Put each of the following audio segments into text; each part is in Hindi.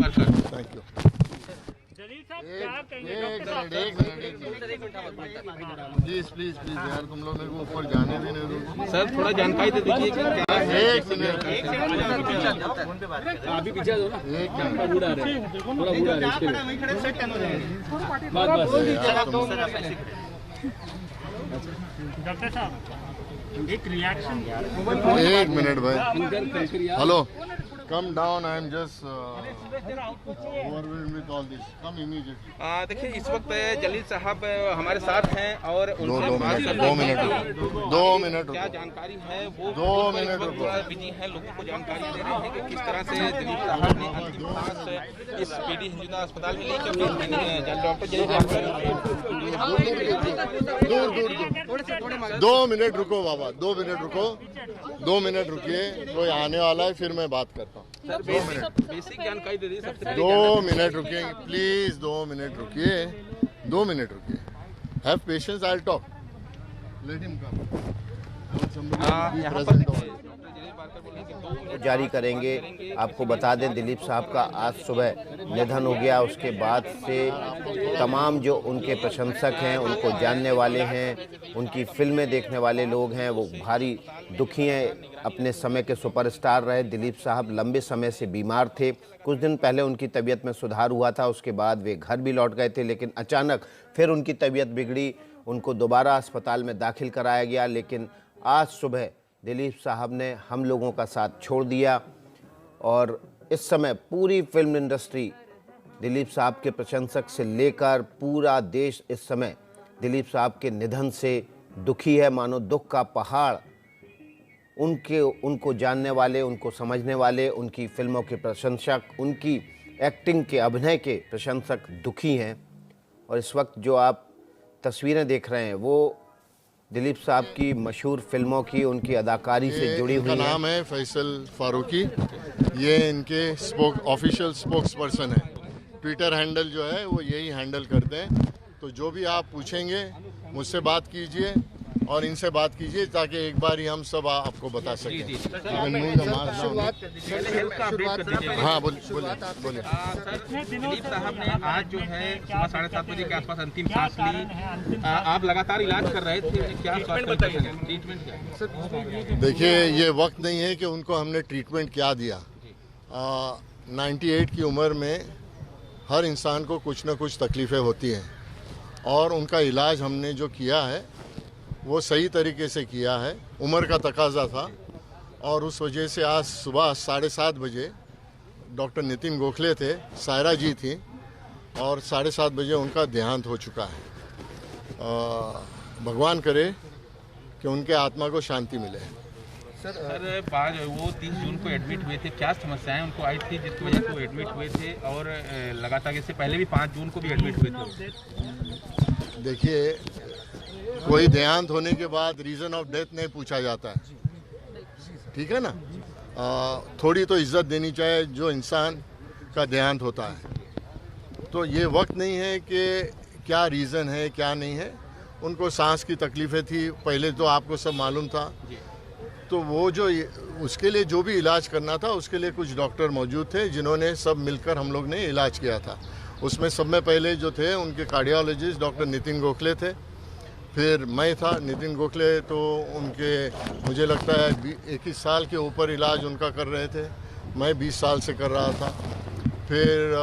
Thank you. Please please please यार, तुम लोग मेरे को ऊपर जाने भी नहीं दो। सर थोड़ा जानकारी दे दीजिए कि क्या है। एक मिनट अभी पीछे दो ना, एक मिनट बूढ़ा रहे, थोड़ा बूढ़ा रहे इसके लिए। बस डॉक्टर साहब एक रिएक्शन। एक मिनट भाई, hello, come down, I am just overwhelmed with all this, come immediately. देखिए इस वक्त जलील साहब हमारे साथ हैं और उनसे बात करना दो है। मिनट क्या जानकारी है वो 2 मिनट रुको। थोड़ा बिजी है, लोगों को जानकारी दे रहे हैं कि किस तरह से दिलीप साहब ने अंतिम सांस इस पीडी हिंदुस्तान अस्पताल में ली, क्योंकि डॉक्टर जलील दूर 2 मिनट रुको बाबा, 2 मिनट रुको, 2 मिनट रुकिए, कोई आने वाला है, फिर मैं बात करता हूँ। सर बेसिक जानकारी दे दीजिए सबसे पहले। 2 मिनट रुकिए प्लीज, 2 मिनट रुकिए, 2 मिनट रुकिए, have patience, I will talk, let him come. यहाँ पर जारी करेंगे। आपको बता दें दिलीप साहब का आज सुबह निधन हो गया। उसके बाद से तमाम जो उनके प्रशंसक हैं, उनको जानने वाले हैं, उनकी फिल्में देखने वाले लोग हैं, वो भारी दुखी हैं। अपने समय के सुपरस्टार रहे दिलीप साहब, लंबे समय से बीमार थे। कुछ दिन पहले उनकी तबीयत में सुधार हुआ था, उसके बाद वे घर भी लौट गए थे, लेकिन अचानक फिर उनकी तबीयत बिगड़ी, उनको दोबारा अस्पताल में दाखिल कराया गया। लेकिन आज सुबह दिलीप साहब ने हम लोगों का साथ छोड़ दिया और इस समय पूरी फिल्म इंडस्ट्री, दिलीप साहब के प्रशंसक से लेकर पूरा देश इस समय दिलीप साहब के निधन से दुखी है। मानो दुख का पहाड़ उनको जानने वाले, उनको समझने वाले, उनकी फिल्मों के प्रशंसक, उनकी एक्टिंग के, अभिनय के प्रशंसक दुखी हैं। और इस वक्त जो आप तस्वीरें देख रहे हैं वो दिलीप साहब की मशहूर फिल्मों की, उनकी अदाकारी से जुड़ी हुई है। इनका नाम है फैसल फारूकी, ये इनके ऑफिशियल स्पोक्स पर्सन है। ट्विटर हैंडल जो है वो यही हैंडल करते हैं। तो जो भी आप पूछेंगे मुझसे बात कीजिए और इनसे बात कीजिए, ताकि एक बार ही हम सब आपको बता सकें। हाँ बोलिए। दिलीप साहब ने आज जो है सुबह 7:30 बजे के आसपास अंतिम सांस ली। आप लगातार इलाज कर रहे थे, क्या ट्रीटमेंट क्या? देखिए, ये वक्त नहीं है कि उनको हमने ट्रीटमेंट क्या दिया। 98 की उम्र में हर इंसान को कुछ ना कुछ तकलीफ़ें होती हैं और उनका इलाज हमने जो किया है वो सही तरीके से किया है। उम्र का तकाजा था और उस वजह से आज सुबह 7:30 बजे डॉक्टर नितिन गोखले थे, सायरा जी थी और 7:30 बजे उनका देहांत हो चुका है। भगवान करे कि उनके आत्मा को शांति मिले। सर बाद वो 30 जून को एडमिट हुए थे, क्या समस्याएं उनको आई थी जिसकी वजह से वो एडमिट हुए थे? और लगातार इससे पहले भी 5 जून को भी एडमिट हुए थे। देखिए, कोई देहांत होने के बाद रीज़न ऑफ डेथ नहीं पूछा जाता है, ठीक है ना। थोड़ी तो इज्जत देनी चाहिए जो इंसान का देहांत होता है। तो ये वक्त नहीं है कि क्या रीज़न है क्या नहीं है। उनको सांस की तकलीफ़ें थी, पहले तो आपको सब मालूम था। तो वो जो उसके लिए जो भी इलाज करना था उसके लिए कुछ डॉक्टर मौजूद थे जिन्होंने सब मिलकर हम लोग ने इलाज किया था। उसमें सब में पहले जो थे उनके कार्डियोलॉजिस्ट डॉक्टर नितिन गोखले थे, फिर मैं था। नितिन गोखले तो उनके मुझे लगता है 21 साल के ऊपर इलाज उनका कर रहे थे, मैं 20 साल से कर रहा था। फिर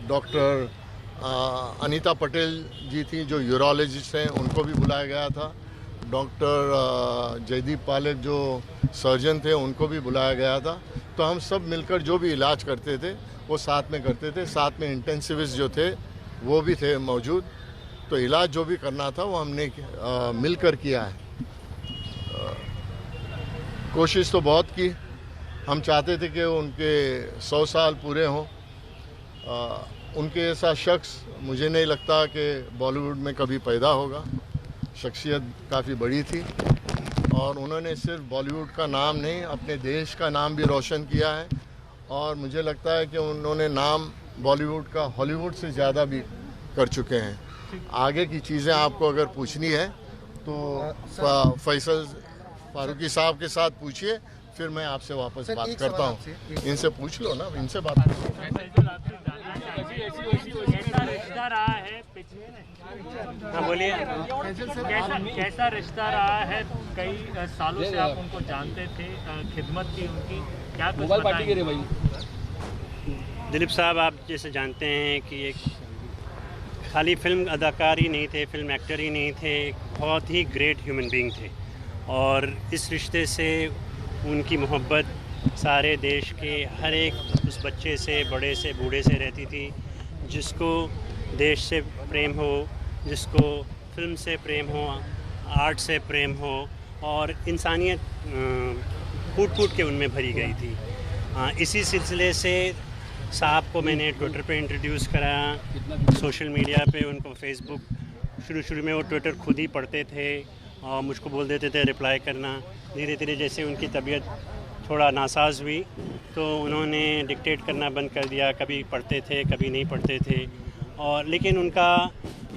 डॉक्टर अनीता पटेल जी थी जो यूरोलॉजिस्ट हैं, उनको भी बुलाया गया था। डॉक्टर जयदीप पालेक जो सर्जन थे उनको भी बुलाया गया था। तो हम सब मिलकर जो भी इलाज करते थे वो साथ में करते थे। साथ में इंटेंसिविस्ट जो थे वो भी थे मौजूद। तो इलाज जो भी करना था वो हमने मिलकर किया है। कोशिश तो बहुत की, हम चाहते थे कि उनके 100 साल पूरे हों। उनके ऐसा शख्स मुझे नहीं लगता कि बॉलीवुड में कभी पैदा होगा। शख्सियत काफ़ी बड़ी थी और उन्होंने सिर्फ बॉलीवुड का नाम नहीं अपने देश का नाम भी रोशन किया है। और मुझे लगता है कि उन्होंने नाम बॉलीवुड का हॉलीवुड से ज़्यादा भी कर चुके हैं। आगे की चीज़ें आपको अगर पूछनी है तो फैसल फारूकी साहब के साथ पूछिए, फिर मैं आपसे वापस बात एक करता सवाल हूँ। आपसे, इनसे पूछ लो ना, इनसे बात करो। फैजल, आपसे जानना चाहिए कैसा रिश्ता रहा है पिछले, हाँ बोलिए, कैसा रिश्ता रहा है? कई सालों से आप उनको जानते थे, खिदमत की उनकी, क्या कुछ बताएंगे? दिलीप साहब, आप जैसे जानते हैं कि एक खाली फिल्म अदाकार ही नहीं थे, फिल्म एक्टर ही नहीं थे, बहुत ही ग्रेट ह्यूमन बीइंग थे। और इस रिश्ते से उनकी मोहब्बत सारे देश के हर एक उस बच्चे से, बड़े से, बूढ़े से रहती थी। जिसको देश से प्रेम हो, जिसको फिल्म से प्रेम हो, आर्ट से प्रेम हो, और इंसानियत फूट फूट के उनमें भरी गई थी। इसी सिलसिले से साहब को मैंने ट्विटर पे इंट्रोड्यूस कराया, सोशल मीडिया पे उनको, फेसबुक। शुरू में वो ट्विटर खुद ही पढ़ते थे और मुझको बोल देते थे रिप्लाई करना। धीरे धीरे जैसे उनकी तबीयत थोड़ा नासाज हुई तो उन्होंने डिक्टेट करना बंद कर दिया, कभी पढ़ते थे कभी नहीं पढ़ते थे। और लेकिन उनका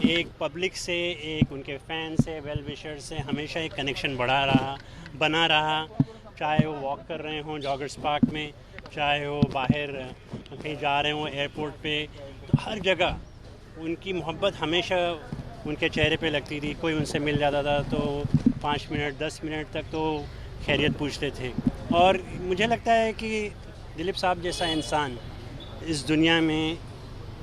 एक पब्लिक से, एक उनके फ़ैन से, वेल विशर से हमेशा एक कनेक्शन बना रहा। चाहे वो वॉक कर रहे हों जॉगर्स पार्क में, चाहे वो बाहर कहीं जा रहे हों एयरपोर्ट पे, तो हर जगह उनकी मोहब्बत हमेशा उनके चेहरे पे लगती थी। कोई उनसे मिल जाता था तो 5 मिनट 10 मिनट तक तो खैरियत पूछते थे। और मुझे लगता है कि दिलीप साहब जैसा इंसान इस दुनिया में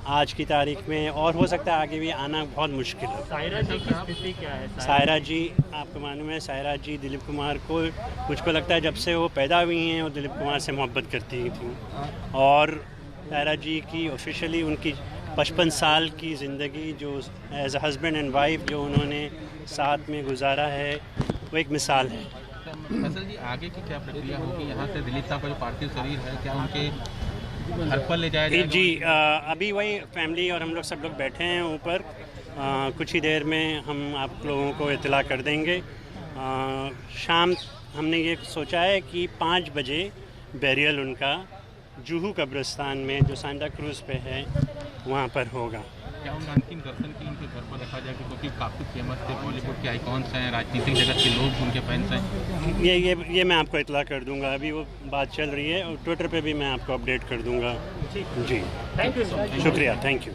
आज की तारीख में, और हो सकता है आगे भी, आना बहुत मुश्किल है। सायरा जी की स्थिति क्या है? सायरा जी, आपको मालूम है, सायरा जी दिलीप कुमार को, मुझको लगता है जब से वो पैदा हुई हैं वो दिलीप कुमार से मोहब्बत करती थी। और सायरा जी की ऑफिशियली उनकी 55 साल की ज़िंदगी जो as a husband and wife जो उन्होंने साथ में गुजारा है, वो एक मिसाल है। फैसल जी, आगे की क्या प्रक्रिया होगी? यहाँ से दिलीप साहब का जो पार्थिव शरीर है, क्या उनके घर पर ले जाया जाएगा? जी, अभी वही फैमिली और हम लोग सब लोग बैठे हैं ऊपर। कुछ ही देर में हम आप लोगों को इत्तला कर देंगे। शाम हमने ये सोचा है कि 5 बजे बैरियल उनका जुहू कब्रिस्तान में जो सांता क्रूज़ पे है वहाँ पर होगा। क्या उनका अंतिम दर्शन की उनके घर पर रखा जाएगा? क्योंकि काफ़ी फेमस थे, बॉलीवुड के आइकॉन्स हैं, राजनीतिक जगत के लोग उनके फैंस हैं। ये मैं आपको इत्तला कर दूंगा। अभी वो बात चल रही है और ट्विटर पे भी मैं आपको अपडेट कर दूंगा। जी, थैंक यू सो मच। शुक्रिया, थैंक यू।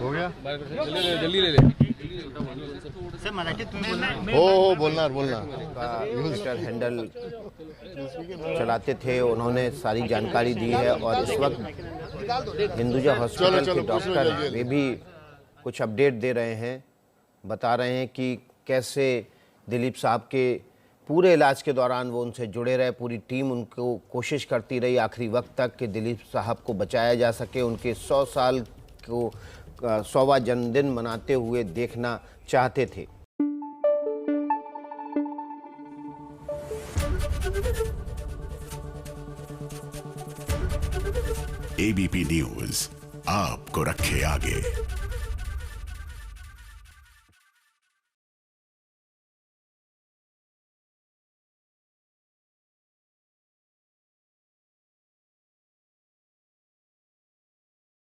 हो गया? सर मराठीत तुम्ही बोलणार? हो बोलना ट्विटर हैंडल चलाते थे, उन्होंने सारी जानकारी दी है। और इस वक्त हिंदुजा हॉस्पिटल के डॉक्टर वे भी कुछ अपडेट दे रहे हैं, बता रहे हैं कि कैसे दिलीप साहब के पूरे इलाज के दौरान वो उनसे जुड़े रहे। पूरी टीम उनको कोशिश करती रही आखिरी वक्त तक कि दिलीप साहब को बचाया जा सके। उनके 100 साल को 100वां जन्मदिन मनाते हुए देखना चाहते थे। एबीपी न्यूज़ आपको रखे आगे।